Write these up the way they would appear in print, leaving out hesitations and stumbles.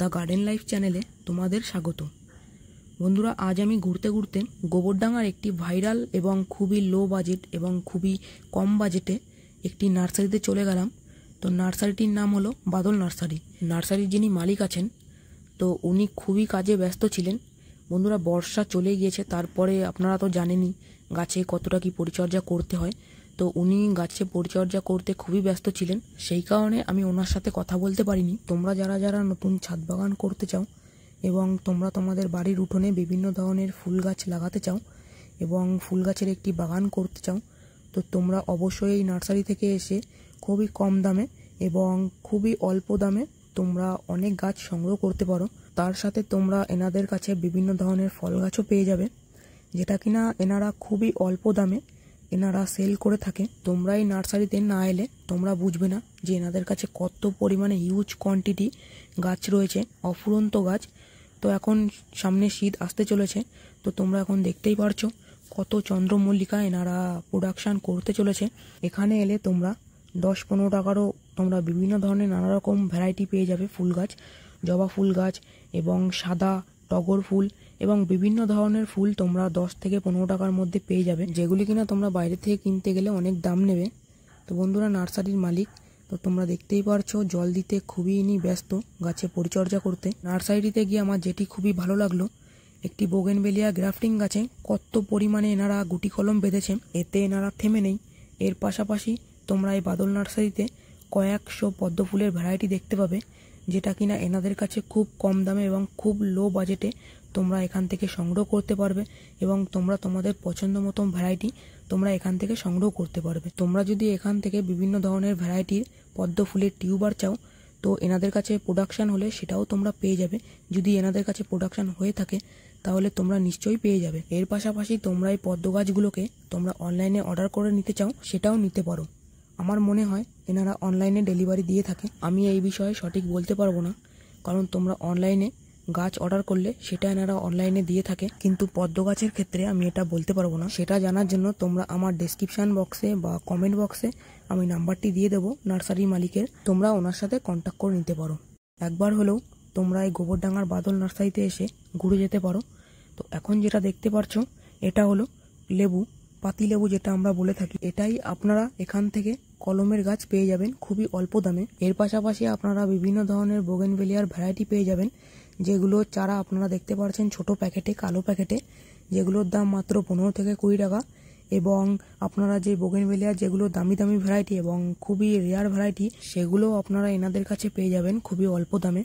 The garden life চ্যানেলে তোমাদের স্বাগত। বন্ধুরা, আজ আমি ঘুরতে ঘুরতে গোবরডাঙ্গার একটি ভাইরাল এবং খুবই লো বাজেট এবং খুবই কম বাজেটে একটি নার্সারিতে চলে গেলাম। তো নার্সারিটির নাম হলো বাদল নার্সারি। নার্সারির যিনি মালিক আছেন, তো উনি খুবই কাজে ব্যস্ত ছিলেন। বন্ধুরা, বর্ষা চলে গিয়েছে, তারপরে আপনারা তো জানেনই গাছে কতটা কি পরিচর্যা করতে হয়। তো উনি গাছে পরিচর্যা করতে খুবই ব্যস্ত ছিলেন, সেই কারণে আমি ওনার সাথে কথা বলতে পারিনি। তোমরা যারা যারা নতুন ছাদ বাগান করতে চাও এবং তোমরা তোমাদের বাড়ির উঠোনে বিভিন্ন ধরনের ফুল গাছ লাগাতে চাও এবং ফুল গাছের একটি বাগান করতে চাও, তো তোমরা অবশ্যই এই নার্সারি থেকে এসে খুবই কম দামে এবং খুবই অল্প দামে তোমরা অনেক গাছ সংগ্রহ করতে পারো। তার সাথে তোমরা এনাদের কাছে বিভিন্ন ধরনের ফল গাছও পেয়ে যাবে, যেটা কিনা এনারা খুবই অল্প দামে এনারা সেল করে থাকে। তোমরা এই নার্সারিতে না এলে তোমরা বুঝবে না যে এনাদের কাছে কত পরিমাণে হিউজ কোয়ান্টিটি গাছ রয়েছে, অফুরন্ত গাছ। তো এখন সামনে শীত আসতে চলেছে, তো তোমরা এখন দেখতেই পারছো কত চন্দ্রমল্লিকা এনারা প্রোডাকশান করতে চলেছে। এখানে এলে তোমরা 10-15 টাকারও তোমরা বিভিন্ন ধরনের নানা রকম ভ্যারাইটি পেয়ে যাবে ফুল গাছ, জবা ফুল গাছ এবং সাদা টগর ফুল এবং বিভিন্ন ধরনের ফুল তোমরা 10 থেকে 15 টাকার মধ্যে পেয়ে যাবে, যেগুলি কিনা তোমরা বাইরে থেকে কিনতে গেলে অনেক দাম নেবে। তো বন্ধুরা, নার্সারির মালিক তো তোমরা দেখতেই পারছো জল দিতে খুবই ইনি ব্যস্ত গাছে পরিচর্যা করতে। নার্সারিতে গিয়ে আমার যেটি খুবই ভালো লাগলো, একটি বোগেনভেলিয়া গ্রাফটিং গাছে কত পরিমাণে এনারা গুটি কলম বেঁধেছে, এতে এনারা থেমে নেই। এর পাশাপাশি তোমরা এই বাদল নার্সারিতে কয়েকশো পদ্ম ফুলের ভ্যারাইটি দেখতে পাবে, যেটা কিনা এনাদের কাছে খুব কম দামে এবং খুব লো বাজেটে তোমরা এখান থেকে সংগ্রহ করতে পারবে এবং তোমরা তোমাদের পছন্দ মতন ভ্যারাইটি তোমরা এখান থেকে সংগ্রহ করতে পারবে। তোমরা যদি এখান থেকে বিভিন্ন ধরনের ভ্যারাইটির পদ্ম ফুলের টিউবার চাও, তো এনাদের কাছে প্রোডাকশান হলে সেটাও তোমরা পেয়ে যাবে। যদি এনাদের কাছে প্রোডাকশান হয়ে থাকে তাহলে তোমরা নিশ্চয়ই পেয়ে যাবে। এর পাশাপাশি তোমরা এই পদ্ম গাছগুলোকে তোমরা অনলাইনে অর্ডার করে নিতে চাও, সেটাও নিতে পারো। আমার মনে হয় এনারা অনলাইনে ডেলিভারি দিয়ে থাকে। আমি এই বিষয়ে সঠিক বলতে পারবো না, কারণ তোমরা অনলাইনে গাছ অর্ডার করলে সেটা এনারা অনলাইনে দিয়ে থাকে, কিন্তু পদ্ম গাছের ক্ষেত্রে আমি এটা বলতে পারবো না। সেটা জানার জন্য তোমরা আমার ডেসক্রিপশন বক্সে বা কমেন্ট বক্সে আমি নাম্বারটি দিয়ে দেবো নার্সারি মালিকের, তোমরা ওনার সাথে কন্ট্যাক্ট করে নিতে পারো। একবার হলেও তোমরা এই গোবরডাঙ্গার বাদল নার্সারিতে এসে ঘুরে যেতে পারো। তো এখন যেটা দেখতে পারছো এটা হলো লেবু, পাতিলেবু যেটা আমরা বলে থাকি। এটাই আপনারা এখান থেকে কলমের গাছ পেয়ে যাবেন খুবই অল্প দামে। এর পাশাপাশি আপনারা বিভিন্ন ধরনের বোগেনভেলিয়ার ভ্যারাইটি পেয়ে যাবেন, যেগুলো চারা আপনারা দেখতে পাচ্ছেন ছোট প্যাকেটে, কালো প্যাকেটে, যেগুলোর দাম মাত্র 15 থেকে 20 টাকা। এবং আপনারা যে বোগেনভেলিয়ার যেগুলো দামি দামি ভ্যারাইটি এবং খুবই রেয়ার ভ্যারাইটি, সেগুলো আপনারা এনাদের কাছে পেয়ে যাবেন খুবই অল্প দামে।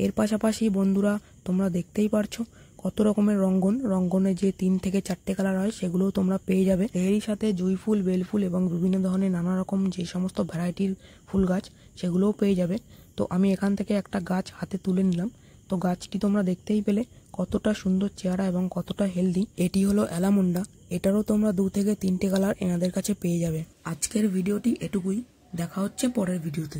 এর পাশাপাশি বন্ধুরা, তোমরা দেখতেই পারছো কত রকমের রঙ্গনে যে 3 থেকে 4টে কালার হয়, সেগুলোও তোমরা পেয়ে যাবে। এরই সাথে জুঁই ফুল, বেল ফুল এবং বিভিন্ন ধরনের নানা রকম যে সমস্ত ভ্যারাইটির ফুল গাছ, সেগুলোও পেয়ে যাবে। তো আমি এখান থেকে একটা গাছ হাতে তুলে নিলাম। তো গাছটি তোমরা দেখতেই পেলে কতটা সুন্দর চেহারা এবং কতটা হেলদি। এটি হলো অ্যালামুন্ডা, এটারও তোমরা 2 থেকে 3টে কালার এনাদের কাছে পেয়ে যাবে। আজকের ভিডিওটি এটুকুই, দেখা হচ্ছে পরের ভিডিওতে।